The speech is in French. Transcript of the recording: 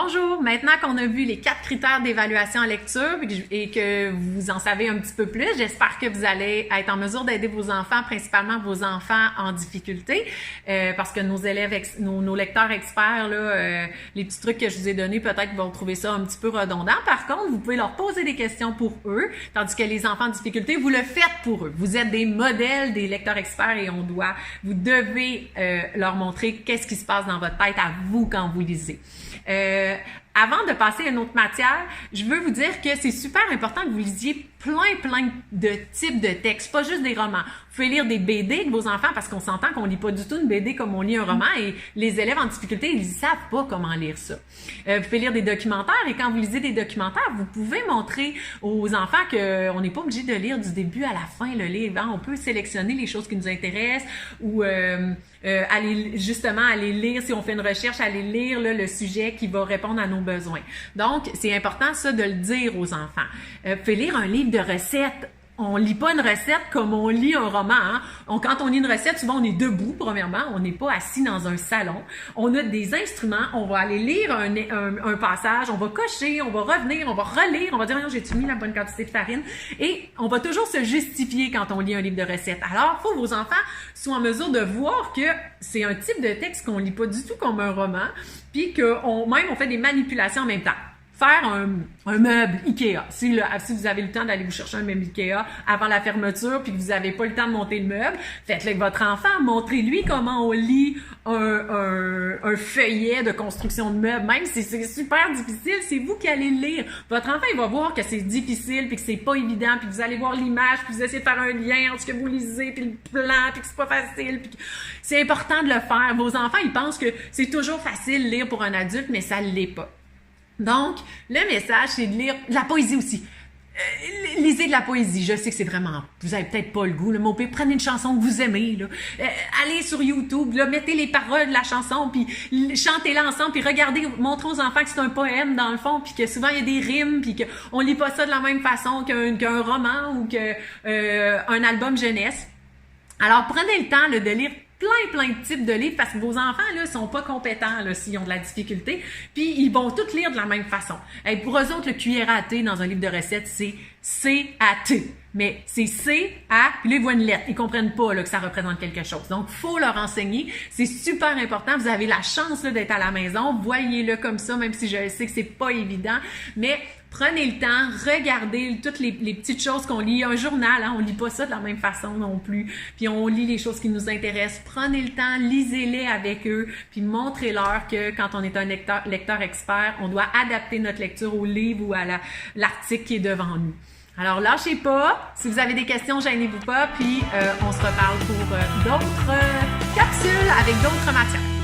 Bonjour! Maintenant qu'on a vu les 4 critères d'évaluation en lecture et que vous en savez un petit peu plus, j'espère que vous allez être en mesure d'aider vos enfants, principalement vos enfants en difficulté, parce que nos élèves, nos lecteurs experts, là, les petits trucs que je vous ai donnés, peut-être vont trouver ça un petit peu redondant. Par contre, vous pouvez leur poser des questions pour eux, tandis que les enfants en difficulté, vous le faites pour eux. Vous êtes des modèles, des lecteurs experts et vous devez leur montrer qu'est-ce qui se passe dans votre tête à vous quand vous lisez. Avant de passer à une autre matière, je veux vous dire que c'est super important que vous lisiez plein de types de textes, pas juste des romans. Vous pouvez lire des BD avec vos enfants parce qu'on s'entend qu'on lit pas du tout une BD comme on lit un roman et les élèves en difficulté, ils savent pas comment lire ça. Vous pouvez lire des documentaires et quand vous lisez des documentaires, vous pouvez montrer aux enfants qu'on n'est pas obligé de lire du début à la fin le livre. Hein? On peut sélectionner les choses qui nous intéressent ou aller lire, si on fait une recherche, aller lire là, le sujet qui va répondre à nos besoins. Donc, c'est important ça de le dire aux enfants. Vous pouvez lire un livre de recettes. On lit pas une recette comme on lit un roman. Hein? Quand on lit une recette, souvent on est debout, premièrement. On n'est pas assis dans un salon. On a des instruments. On va aller lire un passage. On va cocher, on va revenir, on va relire. On va dire, j'ai-tu mis la bonne quantité de farine? Et on va toujours se justifier quand on lit un livre de recettes. Alors, il faut que vos enfants soient en mesure de voir que c'est un type de texte qu'on lit pas du tout comme un roman, puis qu'on fait des manipulations en même temps. Faire un meuble Ikea. Si vous avez le temps d'aller vous chercher un meuble Ikea avant la fermeture puis que vous n'avez pas le temps de monter le meuble, faites-le avec votre enfant. Montrez-lui comment on lit un feuillet de construction de meubles. Même si c'est super difficile, c'est vous qui allez le lire. Votre enfant, il va voir que c'est difficile puis que c'est pas évident puis que vous allez voir l'image puis vous essayez de faire un lien entre ce que vous lisez puis le plan puis que c'est pas facile puis que c'est important de le faire. Vos enfants, ils pensent que c'est toujours facile de lire pour un adulte, mais ça ne l'est pas. Donc, le message, c'est de lire de la poésie aussi. Lisez de la poésie. Je sais que c'est vraiment... Vous avez peut-être pas le goût, là, mais au pire, prenez une chanson que vous aimez. Là. Allez sur YouTube, là, mettez les paroles de la chanson, puis chantez-la ensemble, puis regardez, montrez aux enfants que c'est un poème, dans le fond, puis que souvent, il y a des rimes, puis qu'on lit pas ça de la même façon qu'un roman ou qu'un album jeunesse. Alors, prenez le temps là, de lire plein de types de livres parce que vos enfants là sont pas compétents là s'ils ont de la difficulté puis ils vont tous lire de la même façon. Et pour eux autres, le cuillère à thé dans un livre de recettes, c'est C-A-T. Mais c'est C-A, puis là, ils voient une lettre. Ils comprennent pas là, que ça représente quelque chose. Donc, faut leur enseigner. C'est super important. Vous avez la chance là, d'être à la maison. Voyez-le comme ça, même si je sais que c'est pas évident. Mais prenez le temps, regardez toutes les petites choses qu'on lit. Un journal, hein, on lit pas ça de la même façon non plus. Puis on lit les choses qui nous intéressent. Prenez le temps, lisez-les avec eux, puis montrez-leur que quand on est un lecteur expert, on doit adapter notre lecture au livre ou à l'article qui est devant nous. Alors, lâchez pas. Si vous avez des questions, gênez-vous pas. Puis, on se reparle pour d'autres capsules avec d'autres matières.